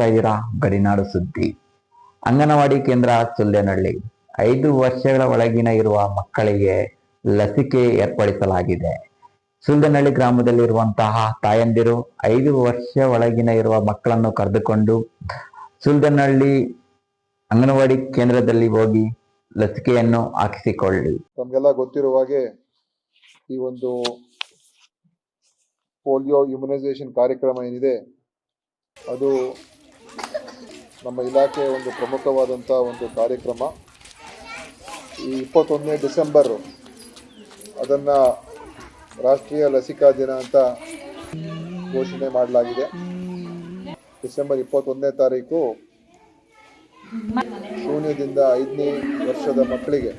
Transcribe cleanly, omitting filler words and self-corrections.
ನೋಡ್ತಾ ಇದ್ದೀರಾ ಗಡಿನಾಡು ಸುದ್ದಿ. ಅಂಗನವಾಡಿ ಕೇಂದ್ರ ಸುಲ್ಯನಹಳ್ಳಿ. 5 ವರ್ಷಗಳ ಒಳಗಿನ ಇರುವ ಮಕ್ಕಳಿಗೆ ಲಸಿಕೆ ಏರ್ಪಡಿಸಲಾಗಿದೆ. ಸುಲ್ಯನಹಳ್ಳಿ ಗ್ರಾಮದಲ್ಲಿರುವಂತಹ ತಾಯಂದಿರು 5 ವರ್ಷ ಒಳಗಿನ ಇರುವ ಮಕ್ಕಳನ್ನು ಕರೆದುಕೊಂಡು ಸುಲ್ಯನಹಳ್ಳಿ ಅಂಗನವಾಡಿ ಕೇಂದ್ರದಲ್ಲಿ ಹೋಗಿ ಲಸಿಕೆಯನ್ನು ಹಾಕಿಸಿಕೊಳ್ಳಿ. ತಮಗೆಲ್ಲ ಗೊತ್ತಿರುವ ಹಾಗೆ ಈ ಒಂದು ಪೋಲಿಯೋ ಇಮ್ಯುನೈಸೇಷನ್ ಕಾರ್ಯಕ್ರಮ ಏನಿದೆ ಅದು ನಮ್ಮ ಇಲಾಖೆಯ ಒಂದು ಪ್ರಮುಖವಾದಂಥ ಒಂದು ಕಾರ್ಯಕ್ರಮ. ಈ 21ನೇ ಡಿಸೆಂಬರ್ ಅದನ್ನು ರಾಷ್ಟ್ರೀಯ ಲಸಿಕಾ ದಿನ ಅಂತ ಘೋಷಣೆ ಮಾಡಲಾಗಿದೆ. ಡಿಸೆಂಬರ್ 21ನೇ ತಾರೀಕು 0 ದಿಂದ 5ನೇ ವರ್ಷದ ಮಕ್ಕಳಿಗೆ